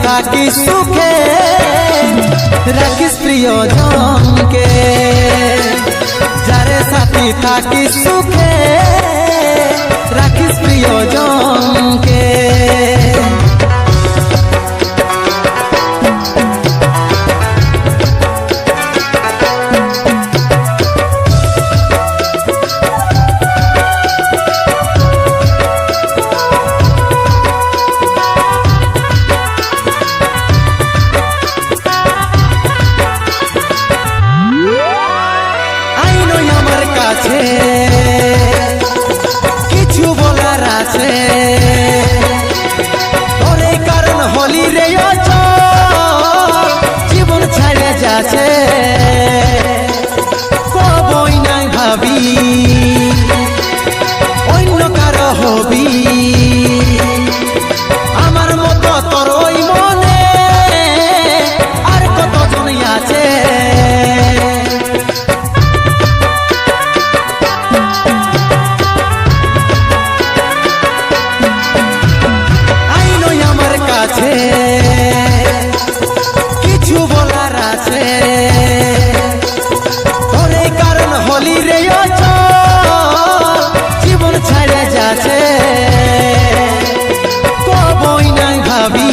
থাকি সুখে রাখিস প্রিয়জনকে যারে সাথী থাকি সুখে রাখিস প্রিয়জনকে কিছু বলার আছে তোরে কারণ হলি রে জীবন ছাড়ে যাচ্ছে কবই নাই ভাবি অন্য কারো হবি আমার মতো তোর ওই মনে আর কতজন আছে কিছু বলার আছে তোরে কারণ হলি রে জীবন ছাড়ে যাচ্ছে কবই নাই ভাবি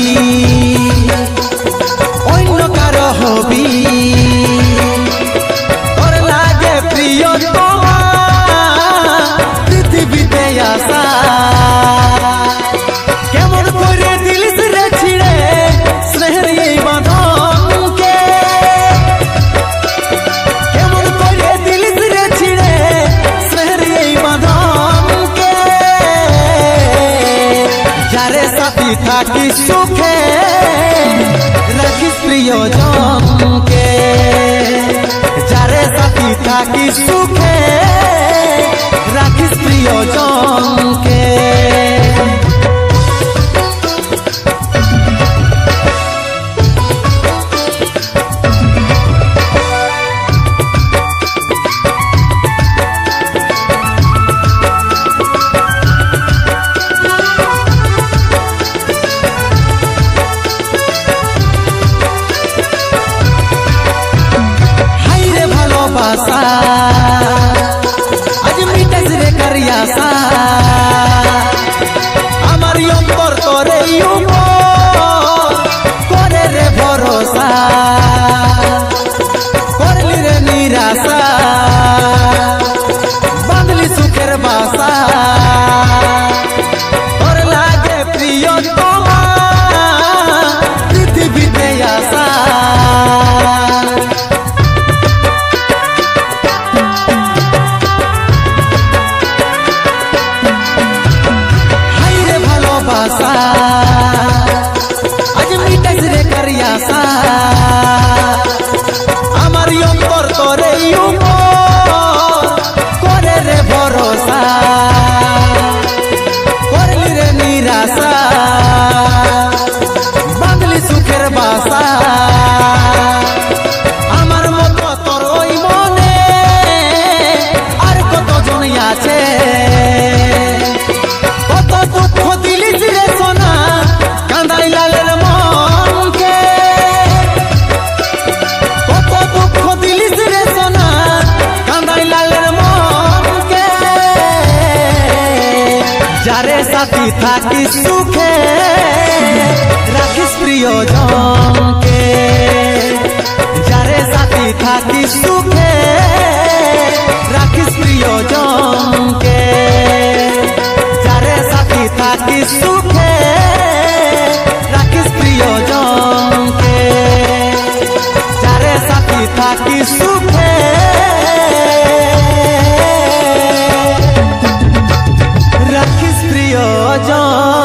অন্য কারো হবি তোর লাগে প্রিয় তোমার পৃথিবীতে আসা কেমন করে দিলিস রে ছিড়ে স্নেহের এই বাঁধনকে কেমন করে দিলিস রে ছিড়ে স্নেহের এই বাঁধনকে যারে সাথী থাকি সুখে রাখিস প্রিয়জনকে যারে সাথী থাকি সুখে রাখিস প্রিয়জনকে আজ মিটেছ রে করিয়াসা আমার অন্তর তোরে করে রে ভরসা করলি রে নিরাশা বাঁধলি সুখের বাসা তোর লাগে প্রিয় তোমার পৃথিবীতে আসা আজ মিটেছ রে করিয়াসা আমার অন্তর তোরে করে রে ভরসা করলি রে নিরাশা বাঁধলি সুখের বাসা আমার মতো তোর ওই মনে আর কতজন আছে কত দুঃখ দিলিস রে সোনা কাঁদাই লালের মনকে কত দুঃখ দিলিস রে সোনা কাঁদাই লালের মনকে যারে সাথী থাকি সুখে রাখিস প্রিয়জনকে যারে সাথী থাকি সুখে রাখিস প্রিয়জনকে যারে সাথী থাকি সুখে রাখিস প্রিয়জনকে যারে সাথী থাকি সুখে রাখিস প্রিয়জনকে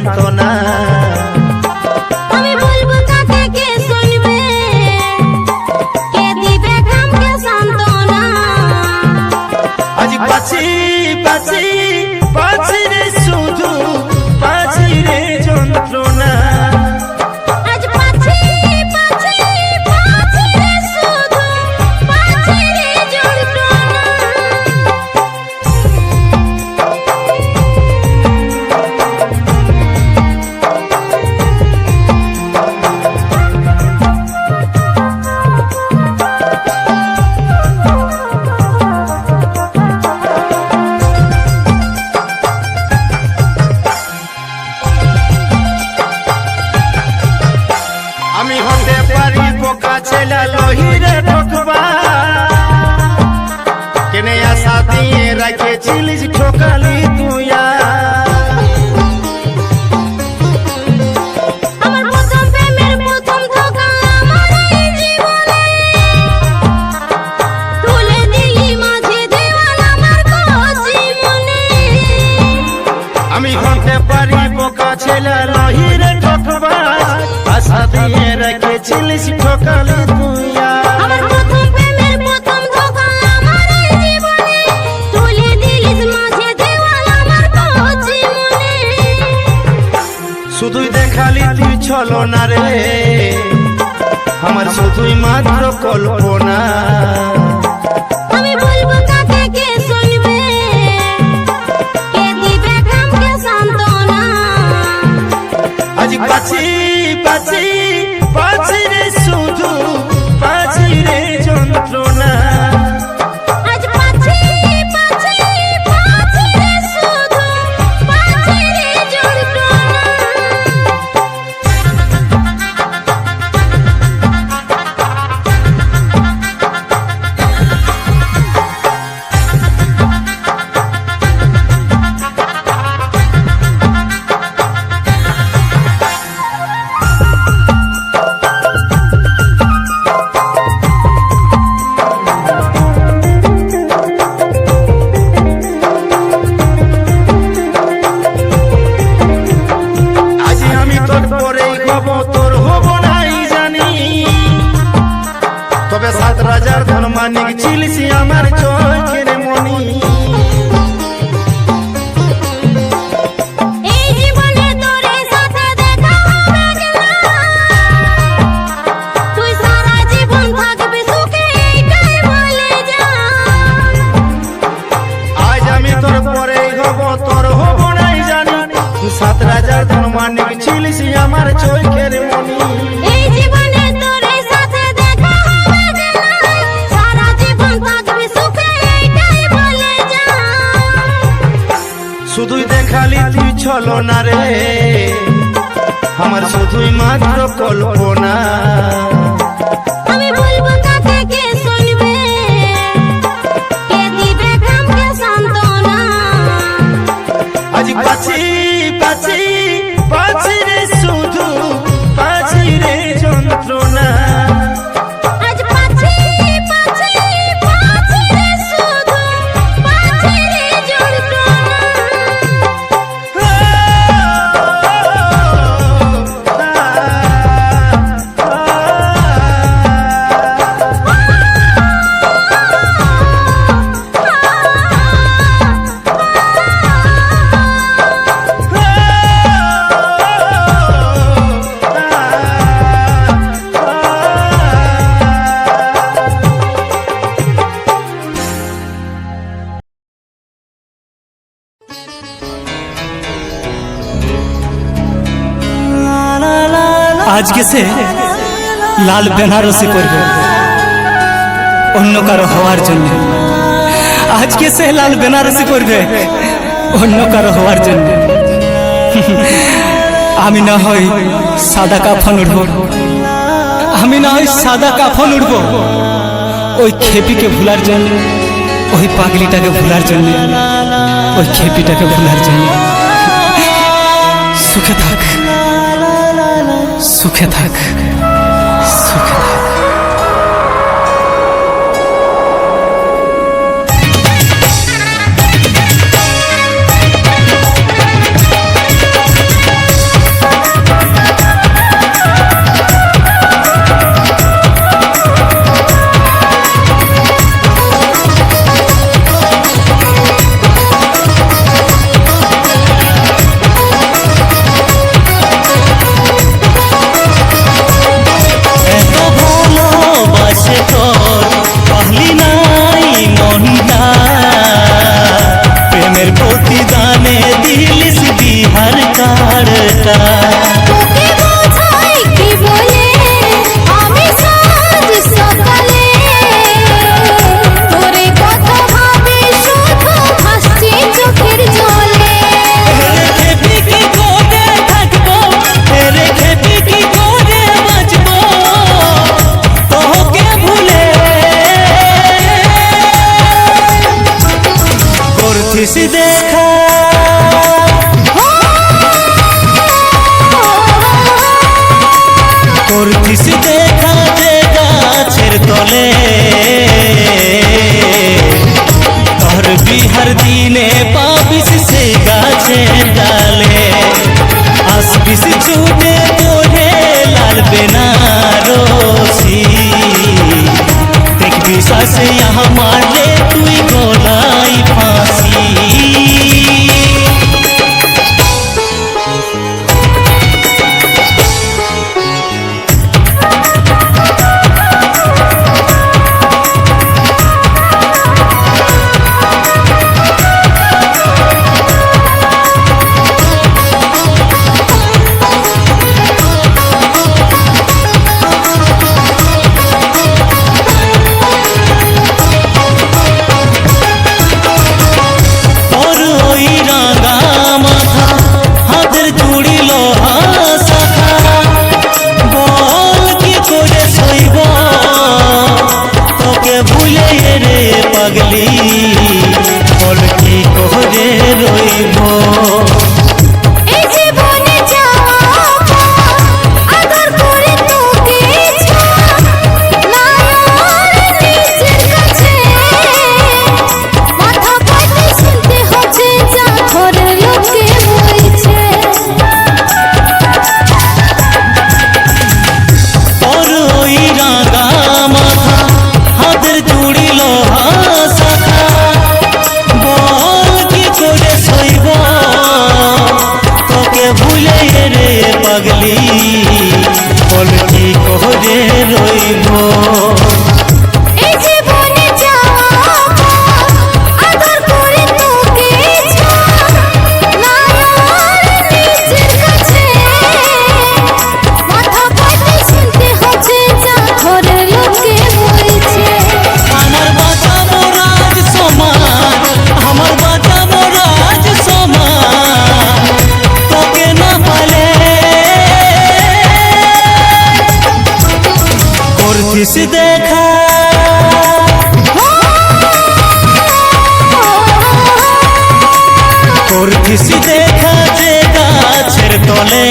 সান্ত্বনা। আমি বলবো কাকে কে শুনবে, কে দিবে কামকে সান্ত্বনা। আজ পাছি পাছি পাছি রে শুধু পাছি রে যন্ত্রণা। আজ পাছি পাছি পাছি রে শুধু পাছি রে যন্ত্রণা। আমি হতে পারি বোকা ছেলে লহিরে ঠকবা, কেনে আশা দিয়ে রেখেছিলিস ঠকালি তুইয়া। আমার প্রথম প্রেমের প্রথম ধোঁকা আমার এই জীবনে, তুলে দিলি মাঝে দেওয়াল আমার কচি মনে। আমি হতে পারি বোকা ছেলে লহিরে ঠকবা, আশা দিয়ে রেখেছিলিস ঠকালি তুইয়া। আমার প্রথম প্রেমের প্রথম ধোঁকা আমার এই জীবনে, তুলে দিলিস মাঝে দেওয়াল আমার কচি মনে। শুধুই দেখালি তুই ছলনা রে, আমার শুধুই মাত্র কল্পনা। আমি বলবো কাকে কে শুনবে, কে দিবে কামকে সান্ত্বনা। আজ পাছি পাছি পাছি রে শুধু পাছি রে যন্ত্রণা। আজ পাছি পাছি পাছি রে শুধু পাছি রে যন্ত্রণা। আজ আমি তোর পরেই হব, তোর হব নাই জানি, তবে ৭ রাজার ধন মানিক ছিলিস আমার চোখের মনি। এই জীবনে তোর সাথে দেখা হবে না, তুই সারা জীবন থাকবি সুখে এইটাই বলে যা। আজ আমি তোর পরেই হব, তোর হব নাই জানি, ৭ রাজার ধন মানিক ছিলিস আমার চোখের মনি। এই জীবনে তোর সাথে দেখা হবে না, সারা জীবন থাকবি সুখে এইটাই বলে যা। শুধুই দেখালি তুই ছলনা রে, আমার শুধুই মাত্র কল্পনা। আমি বলবো কাকে কে শুনবে, কে দিবে কামকে সান্ত্বনা। আজ পাছি পাছি পাছি রে শুধু পাছি রে যন্ত্রণা। আজ পাছি পাছি পাছি রে শুধু পাছি রে যন্ত্রণা। আজকে সে লাল বেনারসি পরবে অন্য কারো হওয়ার জন্য। আজকে সে লাল বেনারসি পরবে অন্য কারো হওয়ার জন্য। আমি না হয় সাদা কাফন উঠব, আমি না হয় সাদা কাফন উঠব ওই খেপিকে ভুলার জন্য, ওই পাগলিটাকে ভুলার জন্য, ওই খেপিটাকে ভুলার জন্য। সুখে থাক, সুখে থাক, সুখে থাক। পাগলি বল কি করে রইব এই জীবনে যাওয়া আদর করে তোকে না আর নিজের কাছে মাথা পাতে শুনতে হচ্ছে যা ঘরের লোকে বলছে আমার বাঁচাবো রাজ সমান আমার বাঁচাবো রাজ সমান তোকে না পালে করছিস দেখা করছিস দেখা যে গাছের তলে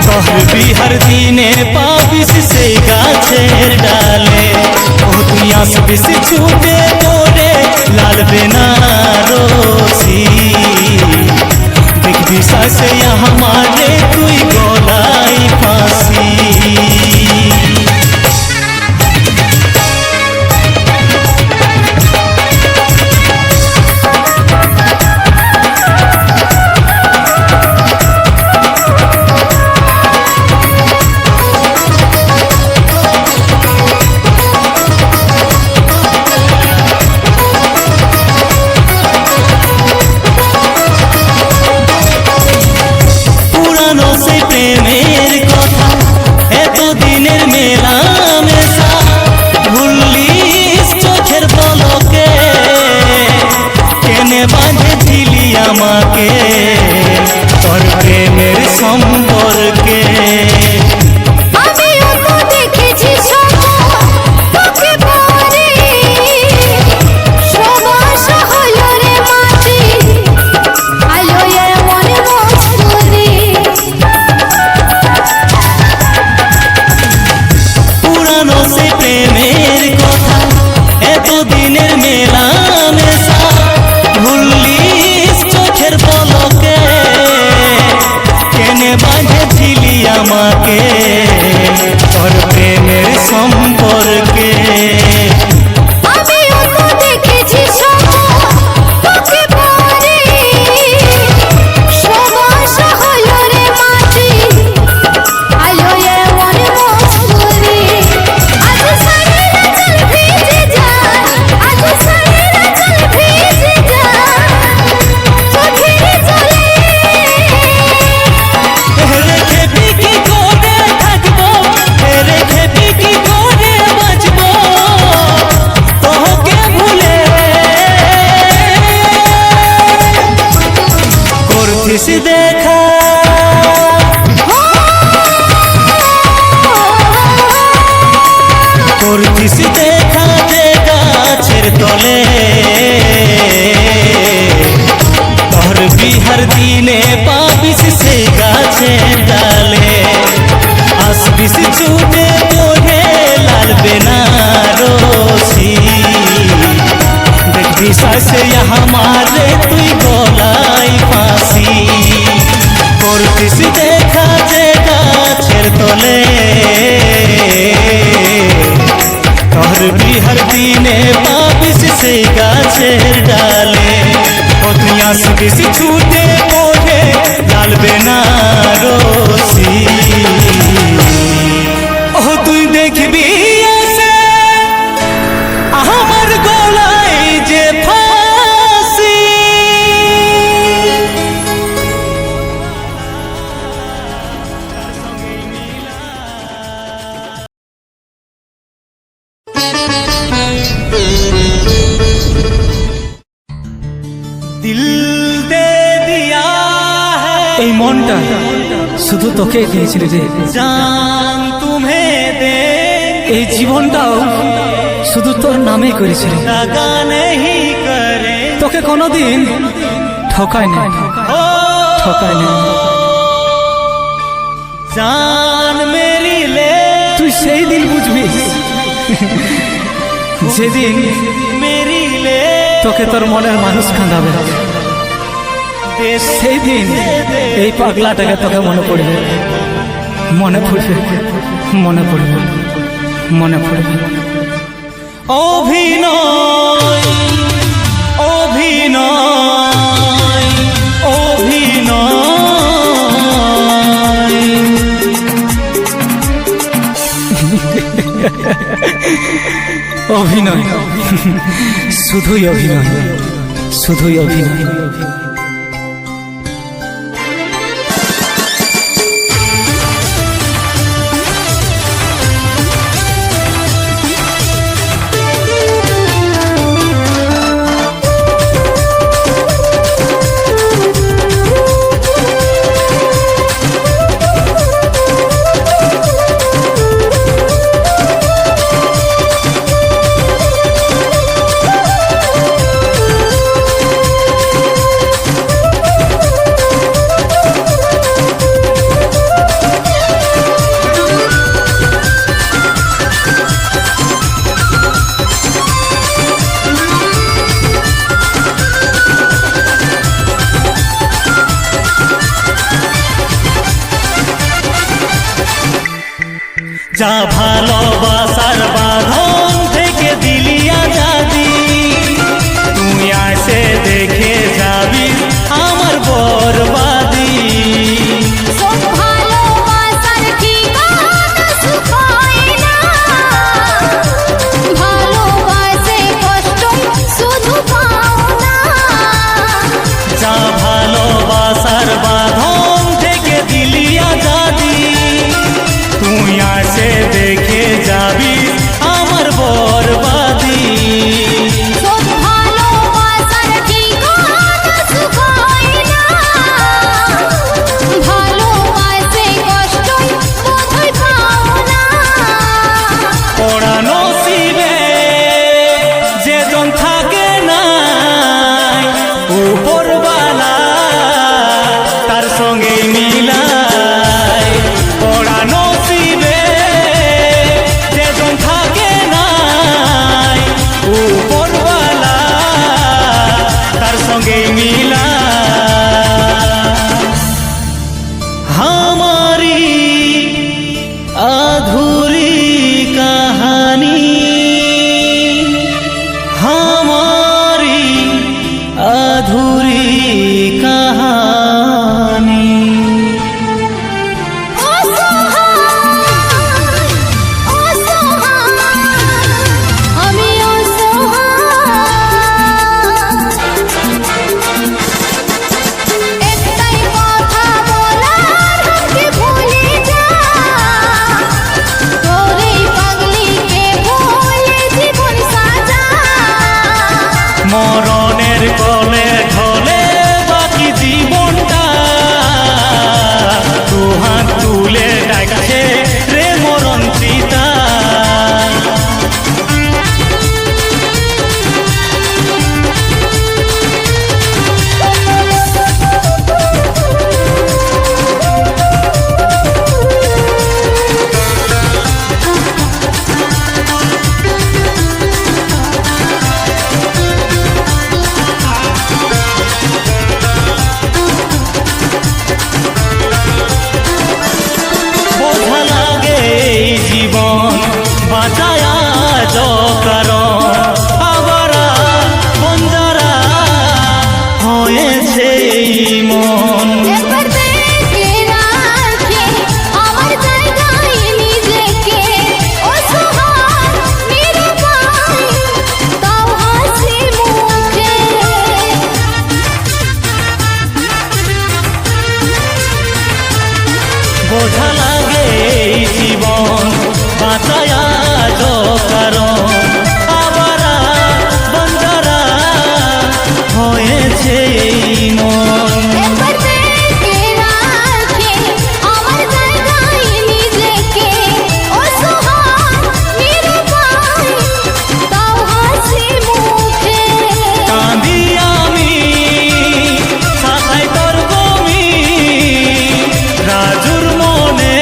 তহর বিহার দিনে পাবিস সেই গাছের ডালে ও তুই আসবিস ছুটে তোরে লাল বেনারসি দেখবি সাসে আমারে তুই গলাই ফাঁসি পুরানো সেই প্রেমের কথা এতদিনের মেলা মেশা ভুললিস চোখের পলকে কেনে বাঁধেছিলি আমাকে তোর প্রেমের সম্পর্কে আমিও তো দেখেছি তোকে পরে সবাস হলো রে মাটি আলো এমন মস্তুরি পুরানো সেই প্রেমের কথা এতদিনের মেলা মেশা ভুললিস চোখের পলকে কেনে বাঁধেছিলি আমাকে তোর প্রেমের সম্পর্কে আমিও তো দেখেছি তোকে পরে সবাস হলো রে মাটি আলো এমন মস্তুরি আজ সারা চল ভিজে যায় আজ সারা চল ভিজে যায় চোখের জলে রেখে কি করে থাকবো রেখে কি করে বাঁচবো তোকে ভুলে করছিস দেখা করছিস দেখা যে গাছের তলে তোর বিহার দিনে পাবিস সেই গাছের ডালে আসবিস ছুটে তোরে লাল বেনারসি দেখবি সাসে আমারে তুই গলাই ফাঁসি করছিস দেখা যে গাছের তলে তোর বিহার দিনে পাবিস সেই গাছের ডালে ও তুই আসবিস ছুটে পড়ে লাল বেনারসি ও তুই দেখবি এসে আমার গলায় যে ফাঁসি দিল দে দিয়া এই মনটা শুধু তোকে দিয়েছিল রে জান তুমি দে এই জীবনটাও শুধু তোর নামে করেছিল দাগা নেই করে তোকে কোনোদিন ঠকায় না ঠকায় না জান মেরি লে তুই সেই দিন বুঝবি যেদিন মেরি লে তোকে তোর মনের মানুষ কাঁদাবে সেই দিন এই পাগলাটাকে তোকে মনে পড়বে মনে পড়বে মনে পড়বে মনে পড়বে অভিনয় অভিনয় অভিনয় অভিনয় শুধুই অভিনয়, শুধুই অভিনয়। যা ভালোবাসার বাঁধন থেকে দিলি আজাদি, তুই আসে দেখে যাবি আমার বরবাদি। সব ভালোবাসার ঠিকানা সুখ হয় না, ভালোবাসে কষ্ট শুধু পাও না। যা ভালোবাসার বাঁধন থেকে দিলি আজাদি, তুই আসে দেখে যাবি আমার বরবাদি। সব ভালোবাসার ঠিকানা সুখ হয় না, ভালোবাসে কষ্ট বোধহয় পাও না। ওরা নসিবে যেজন থাকে নাই, উপরওয়ালা তার সঙ্গে মিলায়। ওরা নসিবে যেজন থাকে নাই, উপরওয়ালা তার সঙ্গে মিলায়। हमारी अधूरी कहानी, हमारी अधूरी कहानी। অসহায়, অসহায়, আমি অসহায়। একটাই কথা বলার, আমাকে ভুলে যা। তোর এই পাগলিকে ভুলে জীবন সাজা। মরণের কোলে ঢলে বাকি জীবনটা, দুহাত তুলে ডাকছে রে মরণ চিতা। বোঝা লাগে এই জীবন বাঁচায়া কারণ, আবারা বঞ্জারা হয়েছে এই মন। একবার দেখে রাখে আমার জায়গায় নিজেকে, অসহায় নিরুপায় তাও হাসি মুখে। বোঝা লাগে এই জীবন বাঁচায়া কারণ, আবারা বঞ্জারা হয়েছে এই মন। একবার দেখে রাখে আমার জায়গায় নিজেকে, অসহায় নিরুপায় তাও হাসি মুখে। কাঁদি আমি সাথায় তোর বমি, রাজুর মনে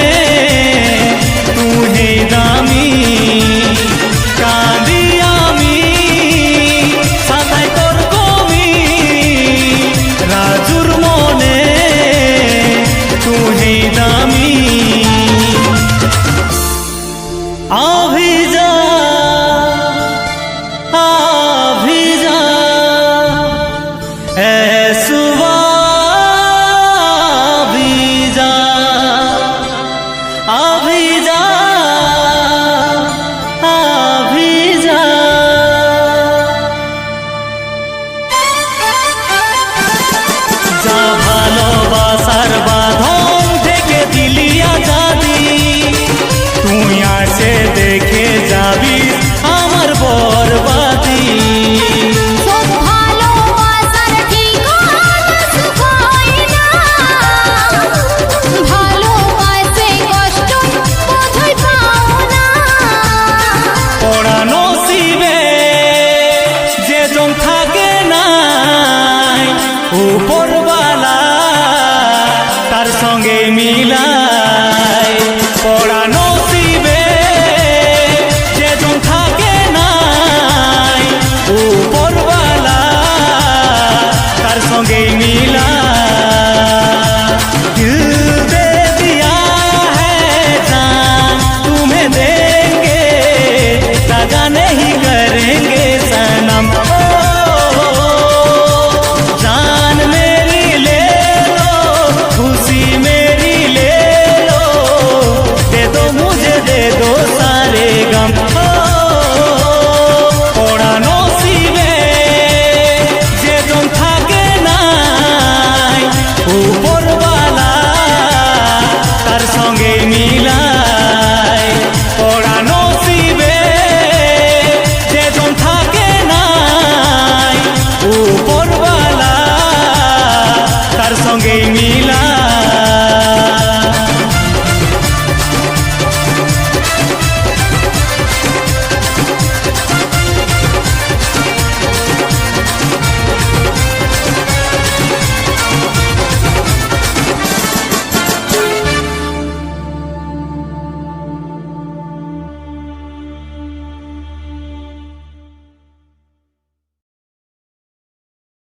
সঙ্গে মিলা